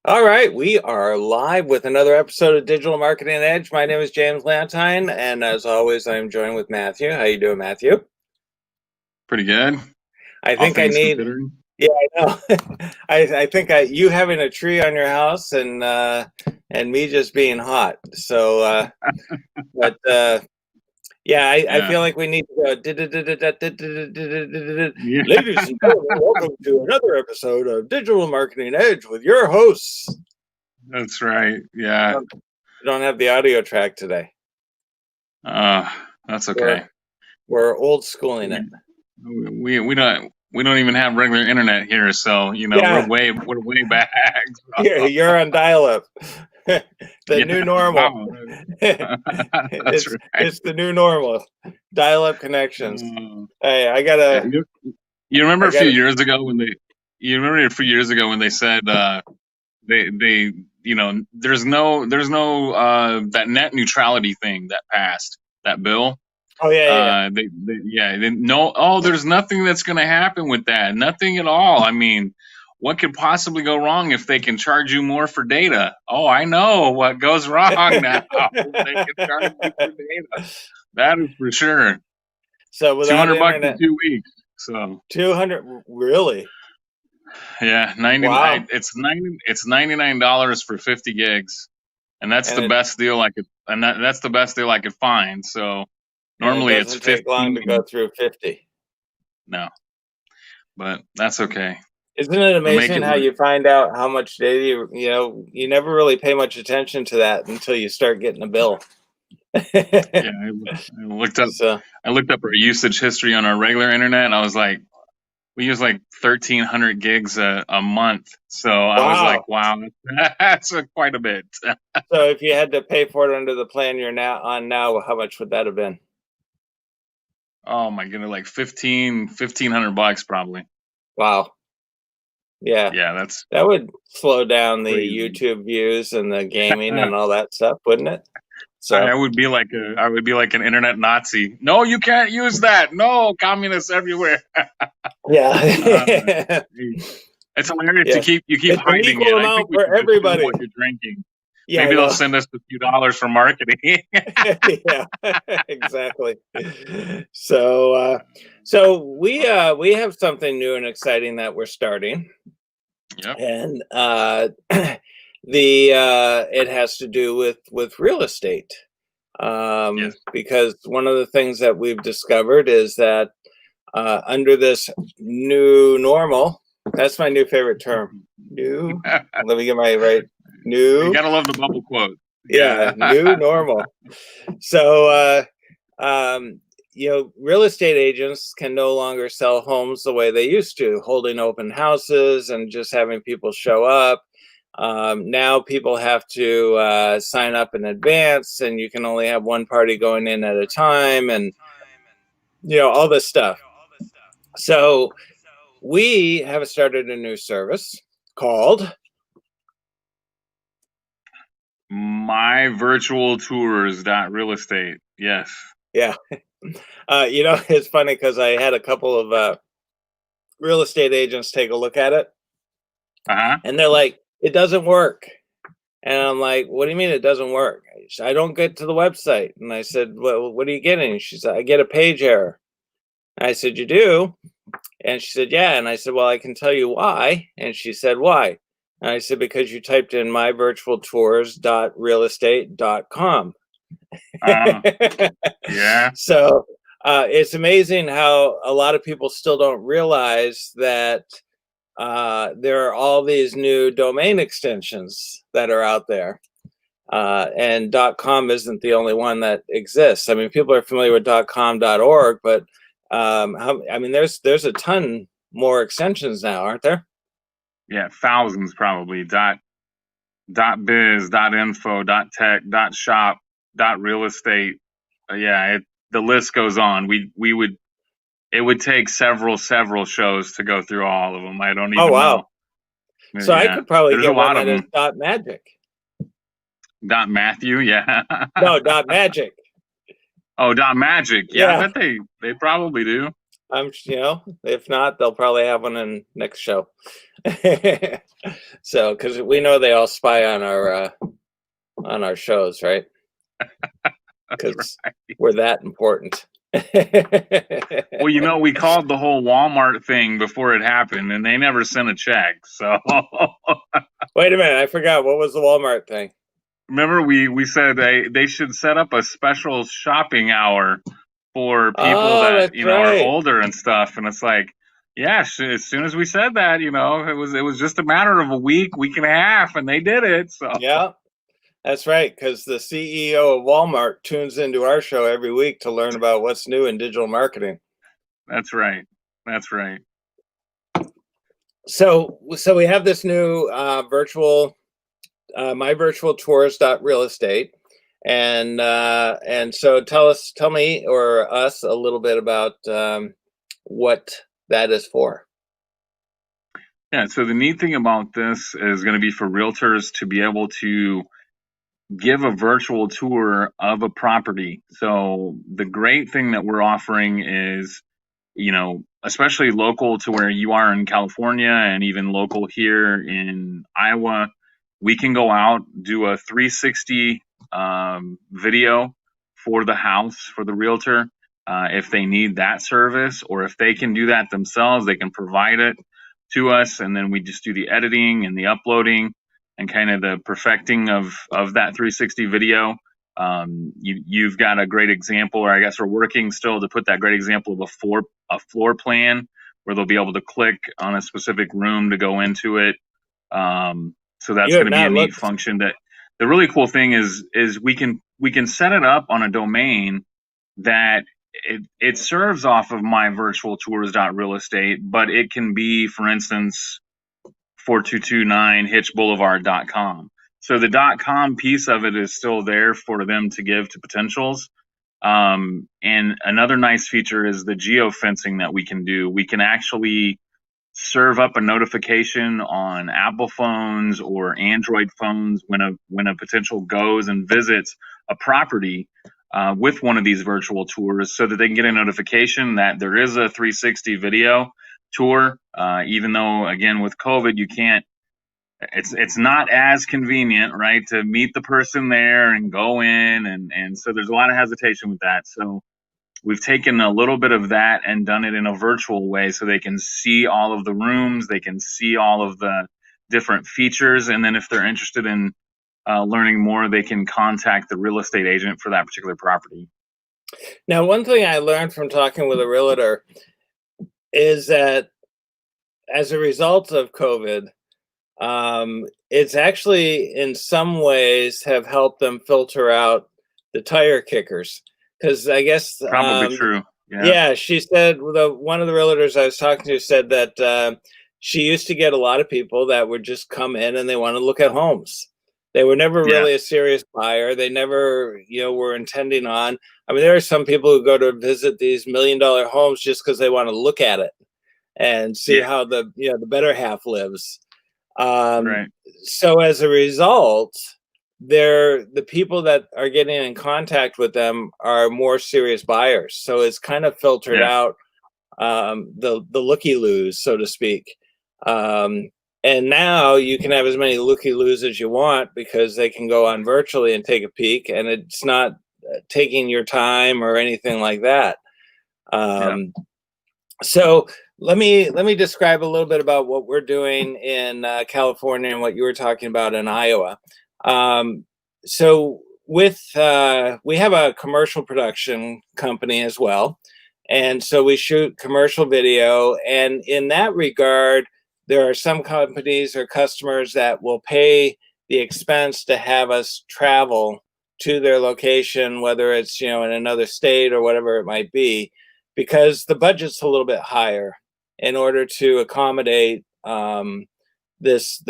All right, we are live with another episode of Digital Marketing Edge. My name is James Lantine, and as always, I'm joined with Matthew. How you doing, Matthew? Pretty good, I all think I things need. considering. Yeah, I know. I think you having a tree on your house and me just being hot. But yeah, I Yeah, feel like we need to go. yeah, Ladies and gentlemen, welcome to another episode of Digital Marketing Edge with your hosts. that's right. We Yeah, don't have the audio track today. uh, that's We're okay. we're old schooling it. We don't even have regular internet here, so we're Yeah, way back. you're on dial-up. The Yeah, new normal. wow, that's it's right. it's the new normal. Dial-up connections. Uh, Hey, yeah, you remember I a few gotta. years ago when they said they there's no that net neutrality thing that passed that bill. Oh yeah. They no, oh, there's nothing that's going to happen with that. Nothing at all. I mean, what could possibly go wrong if they can charge you more for data? Oh, I know what goes wrong now. They can charge you for data. That is for sure. So Two without hundred bucks in internet, 2 weeks. So 200 really? yeah, Wow. it's $99 for 50 gigs, and that's And the it best deal I could, and that's the best deal I could find. So and it normally it's doesn't take long to go 15. through 50. No, but that's okay. Isn't it We'll make amazing it how work. you find out how much data you never really pay much attention to that until you start getting a bill. Yeah, I looked up. So, I looked up our usage history on our regular internet, and I was like, we use like 1,300 gigs a month. So I was like, wow. wow, that's quite a bit. So if you had to pay for it under the plan you're now on now, how much would that have been? Oh my goodness, like 1,500 bucks probably. Wow. Yeah. Yeah, that's That would slow down the crazy. YouTube views and the gaming and all that stuff, wouldn't it? I So, would be like an internet Nazi. No, you can't use that. No, communists everywhere. Uh, yeah. it's hilarious. Yeah. You keep It's an hiding equal it. I think amount we for should just show everybody. what you're drinking. Yeah, I Maybe they'll know. send us a few dollars for marketing. Yeah, exactly. So we have something new and exciting that we're starting, Yep. and it has to do with real estate. Yes. Because one of the things that we've discovered is that under this new normal, that's my new favorite term. New. Let me get my right. You New. gotta love the bubble quote. Yeah, Yeah. new normal. So, real estate agents can no longer sell homes the way they used to, holding open houses and just having people show up. Now people have to sign up in advance, and you can only have one party going in at a time, and all this stuff. So we have started a new service called My virtual tours dot real estate. Yes. yeah. It's funny because I had a couple of real estate agents take a look at it, Uh-huh. and they're like, "It doesn't work." And I'm like, "What do you mean it doesn't work?" I don't get to the website. And I said, "Well, what are you getting?" She said, "I get a page error." I said, "You do?" And she said, "Yeah." And I said, "Well, I can tell you why." And she said, "Why?" And I said, "Because you typed in myvirtualtours.realestate.com." Uh, yeah. So it's amazing how a lot of people still don't realize that there are all these new domain extensions that are out there. And .com isn't the only one that exists. I mean, people are familiar with .com, .org, but there's a ton more extensions now, aren't there? Yeah, thousands probably. Dot biz, dot info, dot tech, dot shop, dot real estate. Yeah, the list goes on. We would It would take several shows to go through all of them. I don't Oh even wow! know. So I Yeah, could probably there's a get one lot of that is them. .magic. Dot Matthew, yeah. No, .magic. Oh, dot magic. Yeah, I Yeah. bet they probably do. if not, they'll probably have one in next show. So, because we know they all spy on our shows, right? That's Because right. we're that important. Well, we called the whole Walmart thing before it happened, and they never sent a check. So Wait a minute, I forgot. What was the Walmart thing? remember, we said they should set up a special shopping hour for people Oh, that that's are right. older and stuff. And it's like, yeah, as soon as we said that, it was just a matter of a week and a half, and they did it. So Yeah, that's right. Because the CEO of Walmart tunes into our show every week to learn about what's new in digital marketing. that's right. That's right. So we have this new virtual myvirtualtours.real estate, and so tell me or us a little bit about what that is for. Yeah. So the neat thing about this is going to be for realtors to be able to give a virtual tour of a property. So the great thing that we're offering is, especially local to where you are in California and even local here in Iowa, we can go out, do a 360 video for the house for the realtor. If they need that service, or if they can do that themselves, they can provide it to us, and then we just do the editing and the uploading and kind of the perfecting of that 360 video. You've got a great example, or I guess we're working still to put that great example of a floor plan where they'll be able to click on a specific room to go into it. So that's You have going to be a not neat looked. function. That the really cool thing is we can set it up on a domain that it serves off of myvirtualtours.real estate, but it can be, for instance, 4229hitchboulevard.com. So the .com piece of it is still there for them to give to potentials. And another nice feature is the geofencing that we can do. We can actually serve up a notification on Apple phones or Android phones when a potential goes and visits a property with one of these virtual tours, so that they can get a notification that there is a 360 video tour. Even though, again, with COVID, you can't. It's not as convenient, right, to meet the person there and go in, and so there's a lot of hesitation with that. So we've taken a little bit of that and done it in a virtual way, so they can see all of the rooms, they can see all of the different features, and then if they're interested in learning more, they can contact the real estate agent for that particular property. Now, one thing I learned from talking with a realtor is that as a result of COVID, it's actually in some ways have helped them filter out the tire kickers. Because I guess, Probably true. Yeah. yeah, she said, one of the realtors I was talking to said that she used to get a lot of people that would just come in and they want to look at homes. They were never Yeah. really a serious buyer. They never, were intending on. I mean, there are some people who go to visit these $1 million homes just because they want to look at it and see Yeah. how the better half lives. Um, Right. so as a result, the people that are getting in contact with them are more serious buyers. So it's kind of filtered Yeah. out the looky-loos, so to speak. And now you can have as many looky-loos as you want because they can go on virtually and take a peek, and it's not taking your time or anything like that. Yeah. So let me describe a little bit about what we're doing in California and what you were talking about in Iowa. So we have a commercial production company as well, and so we shoot commercial video. And in that regard, there are some companies or customers that will pay the expense to have us travel to their location, whether it's in another state or whatever it might be, because the budget's a little bit higher in order to accommodate the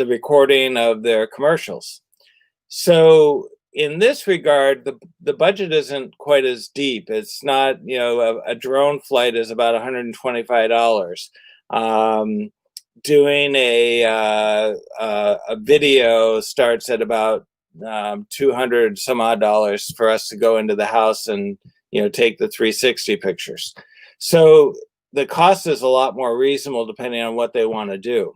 recording of their commercials. So in this regard, the budget isn't quite as deep. It's not, a drone flight is about $125. Doing a video starts at about 200 some odd dollars for us to go into the house and take the 360 pictures. So the cost is a lot more reasonable depending on what they want to do.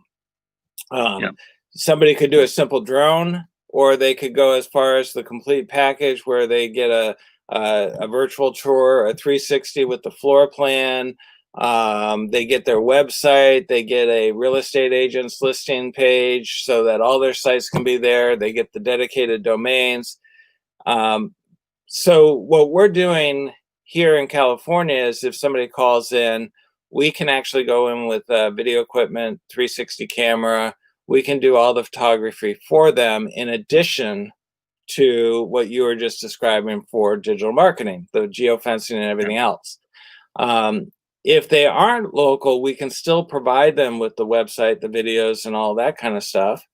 Yeah. Somebody could do a simple drone, or they could go as far as the complete package where they get a virtual tour, a 360 with the floor plan. They get their website, they get a real estate agent's listing page so that all their sites can be there. They get the dedicated domains. So what we're doing here in California is if somebody calls in, we can actually go in with video equipment, 360 camera. We can do all the photography for them in addition to what you were just describing for digital marketing, the geofencing and everything else. If they aren't local, we can still provide them with the website, the videos, and all that kind of stuff.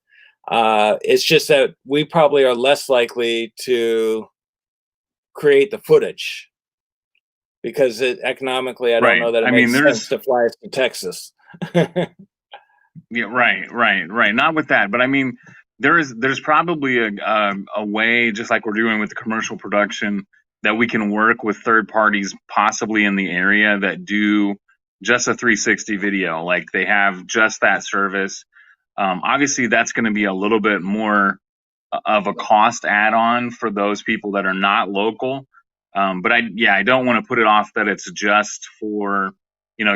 It's just that we probably are less likely to create the footage because economically, I don't Right. know that it I mean, makes sense there's to fly us to Texas. yeah, right. Not with that, but I mean, there's probably a way, just like we're doing with the commercial production, that we can work with third parties, possibly in the area, that do just a 360 video, like they have just that service. Obviously, that's going to be a little bit more of a cost add-on for those people that are not local. But I don't want to put it off that it's just for,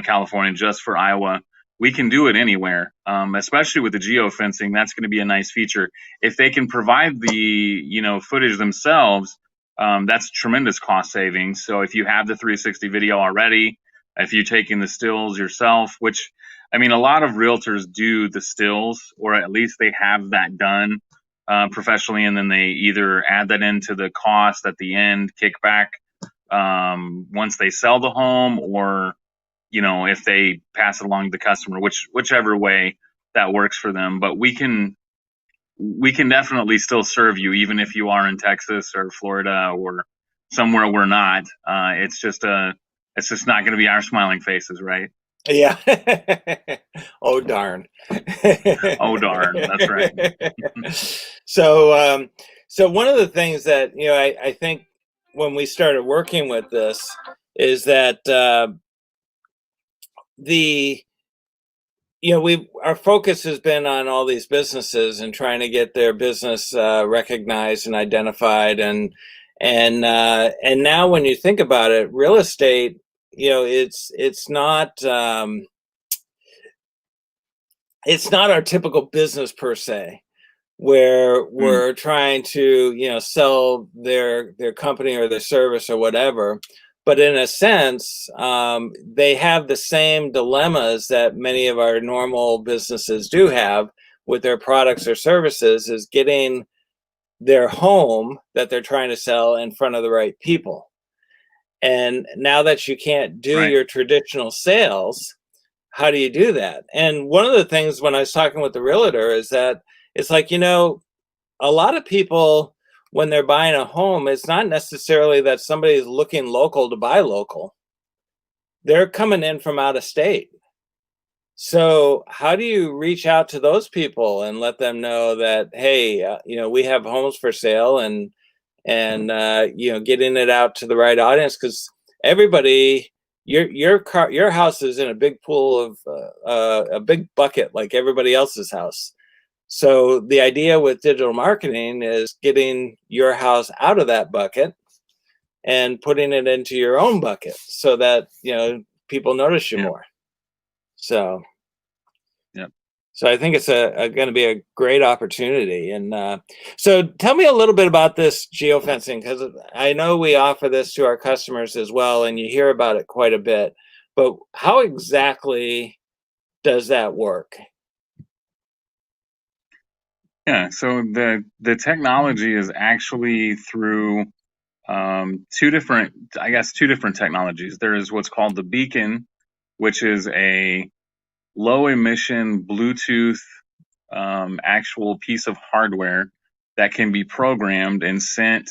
California, just for Iowa. We can do it anywhere, especially with the geofencing. That's going to be a nice feature. If they can provide the, footage themselves, that's tremendous cost savings. So if you have the 360 video already, if you're taking the stills yourself, which, I mean, a lot of realtors do the stills, or at least they have that done professionally, and then they either add that into the cost at the end, kickback, once they sell the home, or if they pass it along to the customer, whichever way that works for them. But we can definitely still serve you, even if you are in Texas or Florida or somewhere we're not. It's just not going to be our smiling faces, right? Yeah. Oh darn. Oh darn, that's right. So one of the things that I think when we started working with this is that the we our focus has been on all these businesses and trying to get their business recognized and identified, and now when you think about it, real estate, it's not our typical business per se, where we're trying to sell their company or their service or whatever. But in a sense, they have the same dilemmas that many of our normal businesses do have with their products or services, is getting their home that they're trying to sell in front of the right people. And now that you can't do Right. your traditional sales, how do you do that? And one of the things when I was talking with the realtor is that it's like, a lot of people, when they're buying a home, it's not necessarily that somebody's looking local to buy local. They're coming in from out of state. So how do you reach out to those people and let them know that, hey, we have homes for sale, and getting it out to the right audience? Because everybody, your house is in a big pool of a big bucket like everybody else's house. So the idea with digital marketing is getting your house out of that bucket and putting it into your own bucket so that people notice you Yeah. more. So Yeah. so I think it's going to be a great opportunity. And so tell me a little bit about this geofencing, because I know we offer this to our customers as well, and you hear about it quite a bit. But how exactly does that work? Yeah, so the technology is actually through two different technologies. There is what's called the beacon, which is a low emission Bluetooth actual piece of hardware that can be programmed and sent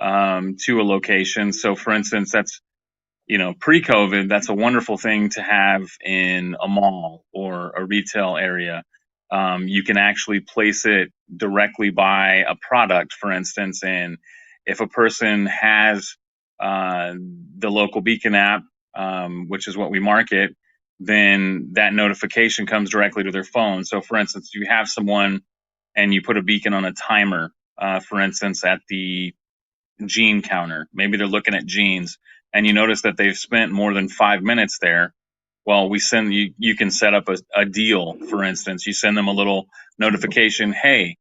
to a location. So, for instance, that's pre-COVID, that's a wonderful thing to have in a mall or a retail area. You can actually place it directly by a product, for instance, and if a person has the local Beacon app, which is what we market, then that notification comes directly to their phone. So, for instance, you have someone and you put a beacon on a timer, for instance, at the gene counter. Maybe they're looking at genes, and you notice that they've spent more than 5 minutes there. Well, we send you. You can set up a deal. For instance, you send them a little notification. Hey,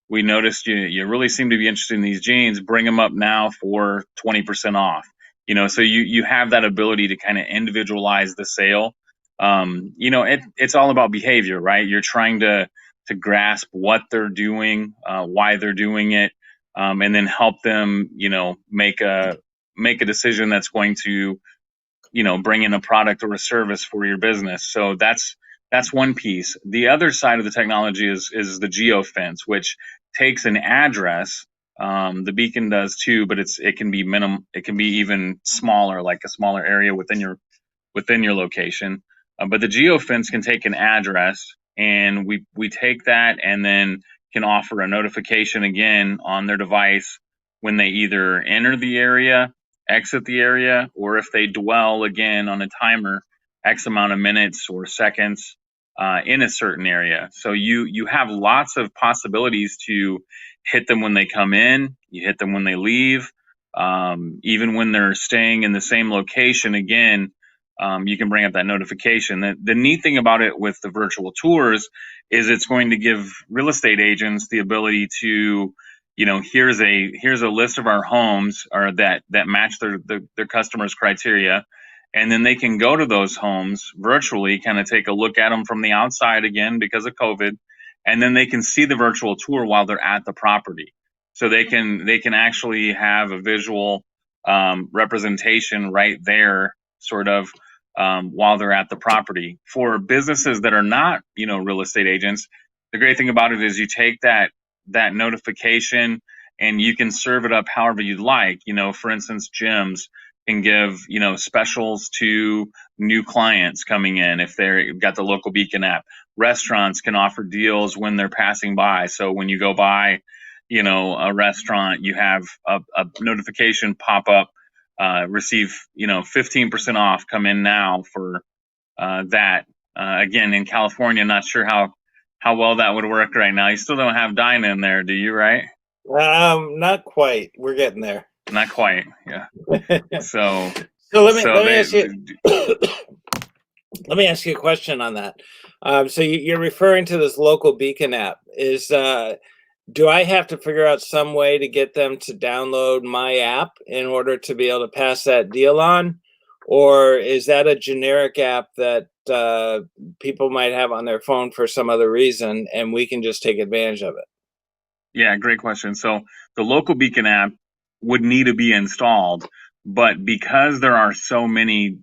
we noticed you really seem to be interested in these jeans. Bring them up now for 20% off. So you have that ability to kind of individualize the sale. It's all about behavior, right? You're trying to grasp what they're doing, why they're doing it, and then help them, make a decision that's going to, bring in a product or a service for your business. So that's one piece. The other side of the technology is the geofence, which takes an address. The beacon does too, but it can be it can be even smaller, like a smaller area within your location. But the geofence can take an address, and we take that and then can offer a notification again on their device when they either enter the area, exit the area, or if they dwell again on a timer X amount of minutes or seconds in a certain area. So you have lots of possibilities to hit them when they come in, you hit them when they leave, even when they're staying in the same location again. You can bring up that notification. The neat thing about it with the virtual tours is it's going to give real estate agents the ability to, here's a list of our homes or that match their customers' criteria, and then they can go to those homes virtually, kind of take a look at them from the outside again because of COVID, and then they can see the virtual tour while they're at the property. So they can actually have a visual representation right there, sort of, while they're at the property. For businesses that are not, real estate agents, the great thing about it is you take that notification and you can serve it up however you'd like. For instance, gyms can give, specials to new clients coming in if they've got the local beacon app. Restaurants can offer deals when they're passing by. So when you go by, a restaurant, you have a notification pop up, receive 15% off, come in now for that. Again, in California, not sure how well that would work right now. You still don't have dine in there, do you? Right? Not quite. We're getting there. Not quite. Yeah. So let me ask you. Let me ask you a question on that. So you're referring to this local beacon app. Do I have to figure out some way to get them to download my app in order to be able to pass that deal on? Or is that a generic app that people might have on their phone for some other reason and we can just take advantage of it? Yeah, great question. So the local beacon app would need to be installed, but because there are so many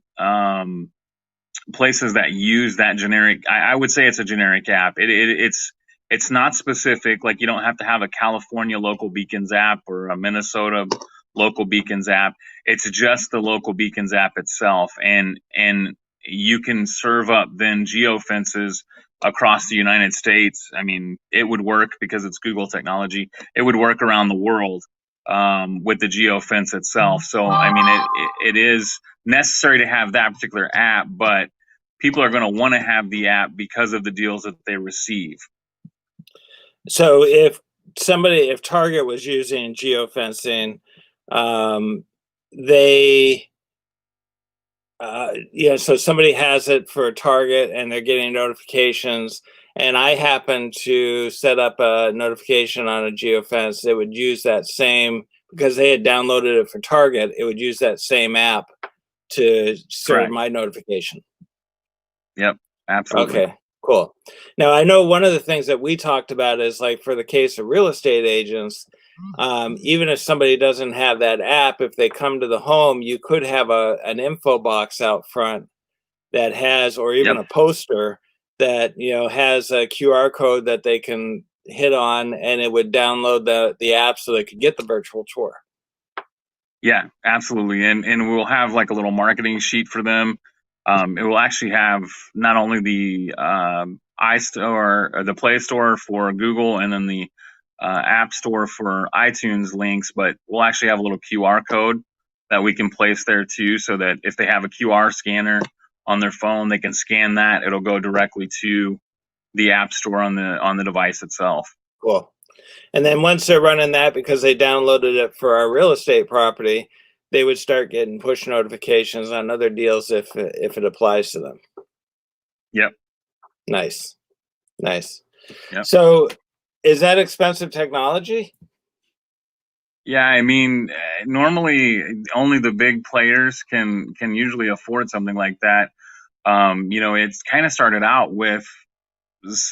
places that use that generic, I would say it's a generic app. It's not specific. Like, you don't have to have a California local beacons app or a Minnesota local beacons app. It's just the local beacons app itself, and you can serve up then geofences across the United States. I mean, it would work because it's Google technology. It would work around the world with the geofence itself. So, I mean, it is necessary to have that particular app, but people are going to want to have the app because of the deals that they receive. So if Target was using geofencing, so somebody has it for Target and they're getting notifications, and I happen to set up a notification on a geofence, it would use that same, because they had downloaded it for Target, it would use that same app to serve Correct. my notification. Yep, absolutely. Okay, cool. Now, I know one of the things that we talked about is, like, for the case of real estate agents, even if somebody doesn't have that app, if they come to the home, you could have an info box out front that has, or even Yep. a poster that, has a QR code that they can hit on, and it would download the app so they could get the virtual tour. Yeah, absolutely. And we'll have like a little marketing sheet for them. It will actually have not only the iStore or the Play Store for Google, and then the App Store for iTunes links, but we'll actually have a little QR code that we can place there too, so that if they have a QR scanner on their phone, they can scan that. It'll go directly to the app store on the device itself. Cool. And then once they're running that, because they downloaded it for our real estate property, they would start getting push notifications on other deals if it applies to them. Yep. Nice. Yep. So is that expensive technology? Yeah, I mean, normally only the big players can usually afford something like that. It's kind of started out with,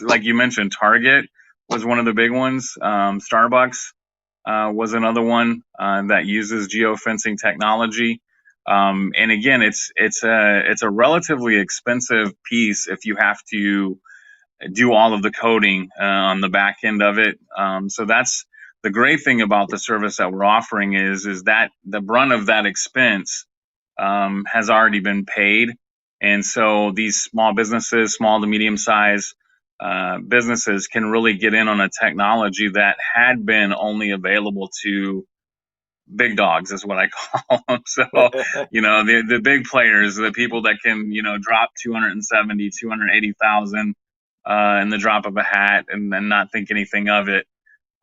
like you mentioned, Target was one of the big ones. Starbucks was another one that uses geofencing technology. And again, it's a relatively expensive piece if you have to do all of the coding on the back end of it. So that's the great thing about the service that we're offering is that the brunt of that expense has already been paid. And so these small businesses, small to medium size businesses can really get in on a technology that had been only available to big dogs, is what I call them. So, the big players, the people that can, drop 270, 280,000 in the drop of a hat and then not think anything of it.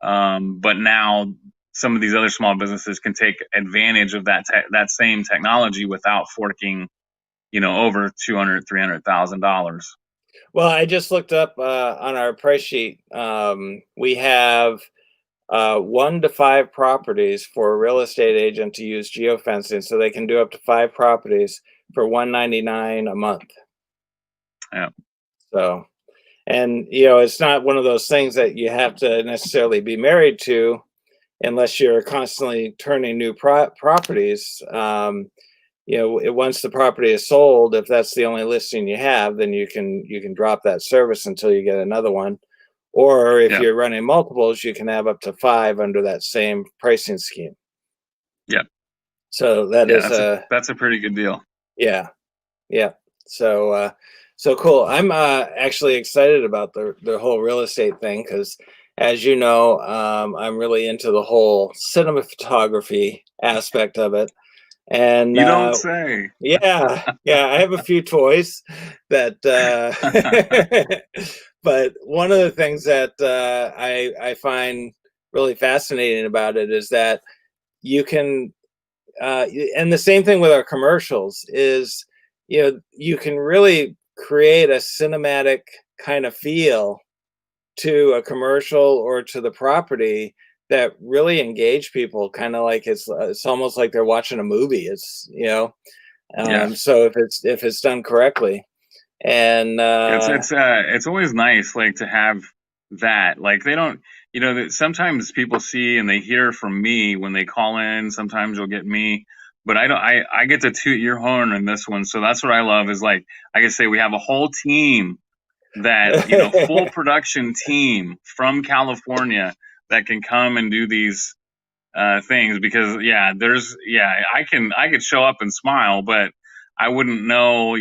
But now some of these other small businesses can take advantage of that same technology without forking, over $200,000, $300,000. Well, I just looked up on our price sheet. We have 1 to 5 properties for a real estate agent to use geofencing, so they can do up to 5 properties for $199 a month. Yeah. So, and it's not one of those things that you have to necessarily be married to, unless you're constantly turning new properties. Once the property is sold, if that's the only listing you have, then you can drop that service until you get another one. Or if you're running multiples, you can have up to 5 under that same pricing scheme. Yeah. So that's a pretty good deal. Yeah. So cool. I'm actually excited about the whole real estate thing because, as you know, I'm really into the whole cinema photography aspect of it. And you don't say. Yeah, I have a few toys that but one of the things that I find really fascinating about it is that you can and the same thing with our commercials is you can really create a cinematic kind of feel to a commercial or to the property that really engage people, kind of like it's almost like they're watching a movie. It's so if it's done correctly. And it's always nice, like, to have that. Like, they don't, that sometimes people see and they hear from me when they call in. Sometimes you'll get me, but I get to toot your horn in this one. So that's what I love is, like, I can say we have a whole team that, full production team from California that can come and do these things, because I could show up and smile, but I wouldn't know,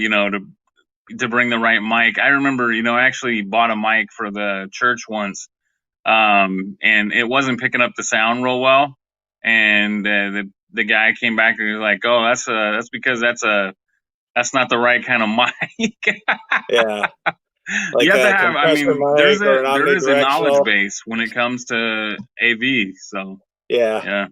to bring the right mic. I remember, I actually bought a mic for the church once, and it wasn't picking up the sound real well. And the guy came back and he was like, "Oh, that's because that's not the right kind of mic." Yeah, like you have to a have. I compressor mean, mic or an there is a knowledge omnidirectional. base when it comes to AV. So Yeah.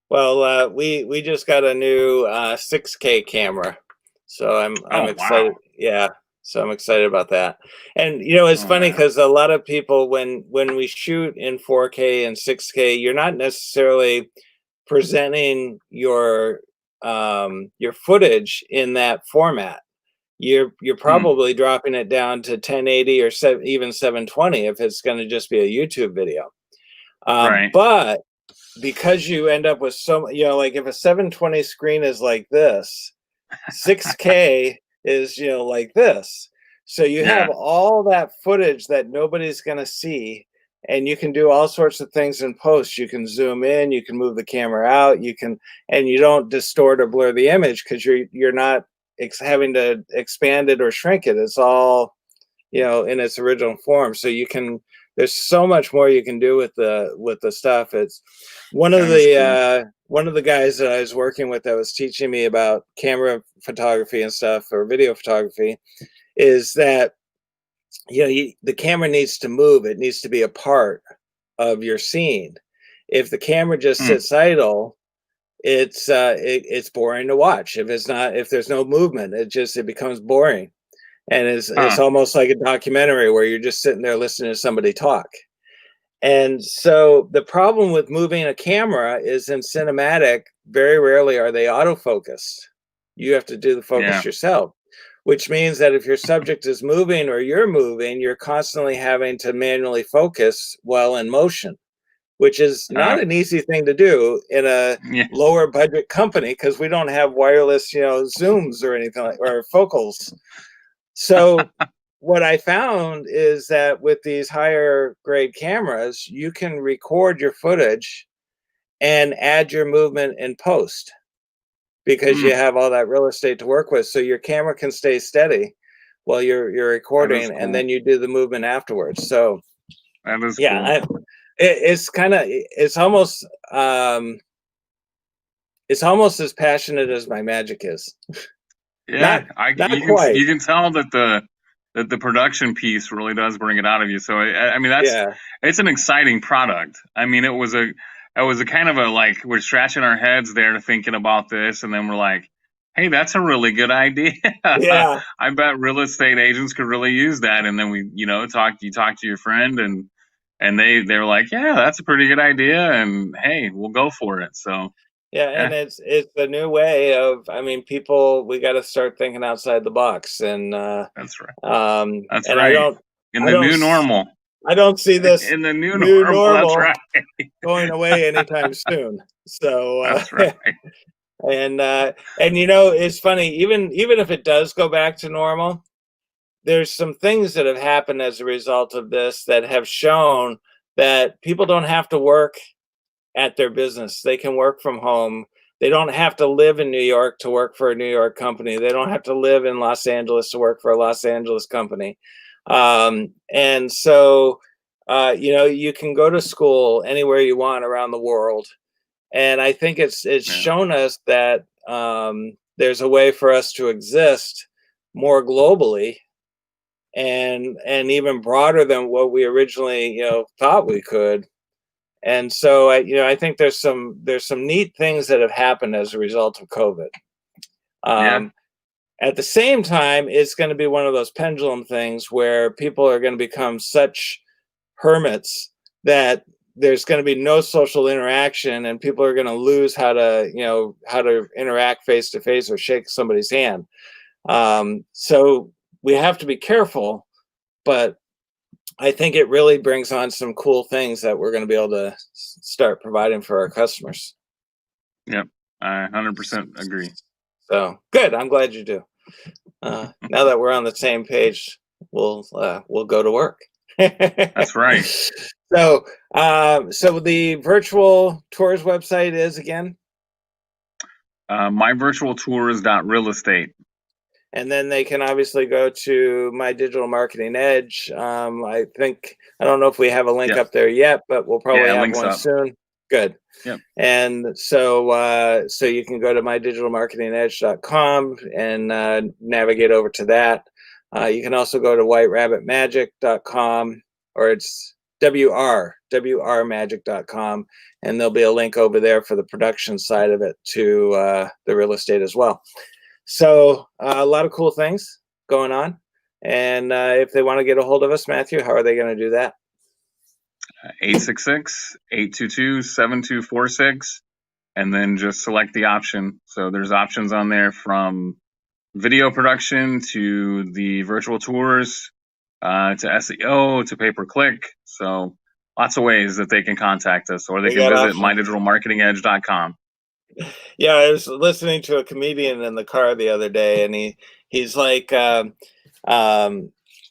Well, we just got a new 6K camera, so I'm excited. Wow. Yeah, so I'm excited about that. And it's Oh, funny yeah. because a lot of people, when we shoot in 4K and 6K, you're not necessarily presenting your footage in that format. You're probably dropping it down to 1080 or even 720 if it's going to just be a YouTube video. Right. But because you end up with like if a 720 screen is like this, 6K is like this. So you have Yeah. all that footage that nobody's going to see, and you can do all sorts of things in post. You can zoom in, you can move the camera out, and you don't distort or blur the image because you're not having to expand it or shrink it. It's all in its original form. So there's so much more you can do with the stuff. It's one of That is the cool. one of the guys that I was working with that was teaching me about camera photography and stuff, or video photography, is that the camera needs to move. It needs to be a part of your scene. If the camera just Hmm. sits idle, it's boring to watch. If there's no movement, it becomes boring, and it's Huh. almost like a documentary where you're just sitting there listening to somebody talk. And so the problem with moving a camera is, in cinematic, very rarely are they autofocused. You have to do the focus Yeah. yourself, which means that if your subject is moving or you're moving, you're constantly having to manually focus while in motion, which is not an easy thing to do in a Yeah. lower budget company, because we don't have wireless, zooms or anything like, or focals. So what I found is that with these higher grade cameras, you can record your footage and add your movement in post, because you Hmm. have all that real estate to work with. So your camera can stay steady while you're That is recording, and cool. then you do the movement afterwards. So That is yeah, cool. um, it's almost as passionate as my magic is. Yeah, Not not quite. you can tell that the production piece really does bring it out of you. So I mean Yeah. it's an exciting product. I mean it was a kind of a, like, we're scratching our heads there thinking about this, and then we're like, hey, that's a really good idea. Yeah. I bet real estate agents could really use that. And then you talk to your friend, and they're like, yeah, that's a pretty good idea, and hey, we'll go for it. So Yeah, yeah, and it's a new way of, I mean, people, we got to start thinking outside the box, that's right. That's and right. In I the don't new s- normal. I don't see this In the new new normal. That's normal right. going away anytime soon. So That's right. and it's funny, even if it does go back to normal, there's some things that have happened as a result of this that have shown that people don't have to work at their business. They can work from home. They don't have to live in New York to work for a New York company. They don't have to live in Los Angeles to work for a Los Angeles company. And so, you can go to school anywhere you want around the world. And I think it's Yeah. shown us that there's a way for us to exist more globally, and even broader than what we originally thought we could. And so I think there's some neat things that have happened as a result of COVID. Yeah. Um, at the same time, it's going to be one of those pendulum things where people are going to become such hermits that there's going to be no social interaction, and people are going to lose how to interact face to face or shake somebody's hand. So we have to be careful, but I think it really brings on some cool things that we're going to be able to start providing for our customers. Yep. I 100% agree. So good. I'm glad you do. Now that we're on the same page, we'll go to work. That's right. So the virtual tours website is again, Myvirtualtours.real estate. and then they can obviously go to My Digital Marketing Edge. I don't know if we have a link Yep. up there yet, but we'll probably Yeah, have links one up. soon. Good. Yep. And so you can go to mydigitalmarketingedge.com and navigate over to that. You can also go to whiterabbitmagic.com, or it's wrmagic.com, and there'll be a link over there for the production side of it to the real estate as well. So a lot of cool things going on. And if they want to get a hold of us, Matthew, how are they going to do that? 866-822-7246, and then just select the option. So there's options on there from video production to the virtual tours, to SEO, to pay-per-click. So lots of ways that they can contact us, or they They can got visit options. mydigitalmarketingedge.com. Yeah, I was listening to a comedian in the car the other day, and he's like,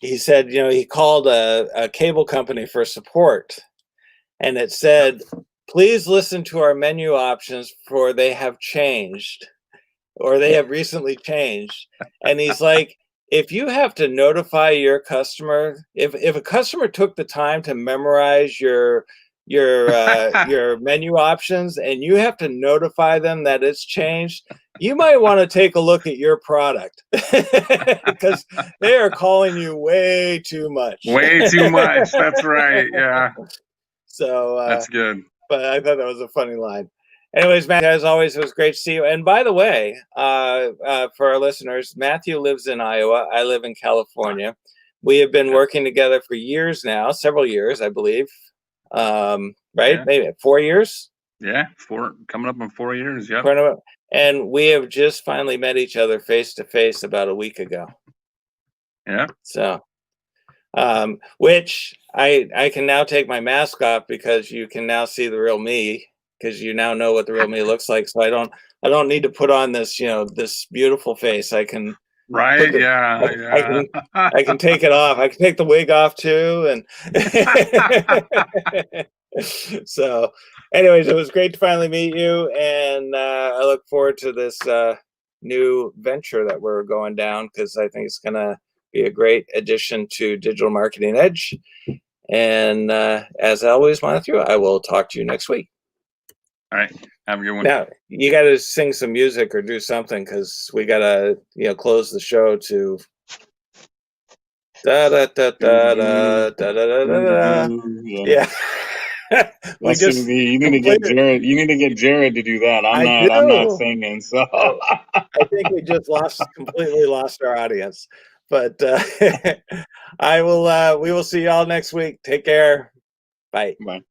he said, he called a cable company for support, and it said, "Please listen to our menu options, for they have changed, or they have recently changed." And he's like, if you have to notify your customer, if a customer took the time to memorize your menu options, and you have to notify them that it's changed, you might want to take a look at your product because they are calling you way too much. Way too much. That's right. Yeah. So That's good. but I thought that was a funny line. Anyways, Matt, as always, it was great to see you. And by the way, for our listeners, Matthew lives in Iowa. I live in California. We have been working together for years now, several years, I believe. Right? Yeah. Maybe 4 years? Yeah. Coming up in 4 years. Yep. And we have just finally met each other face to face about a week ago. Yeah. So, which I can now take my mask off because you can now see the real me, because you now know what the real me looks like. So I don't need to put on this, this beautiful face. I can Right. I can take it off. I can take the wig off too. And so anyways, it was great to finally meet you. And I look forward to this new venture that we're going down, because I think it's going to be a great addition to Digital Marketing Edge. And as always, Matthew, I will talk to you next week. All right. Have a good one. Now, you got to sing some music or do something, because we got to, close the show to da da da da da da da da da. Yeah. You need to get Jared. You need to get Jared to do that. I'm not singing. So I think we just completely lost our audience. But we will see y'all next week. Take care. Bye. Bye.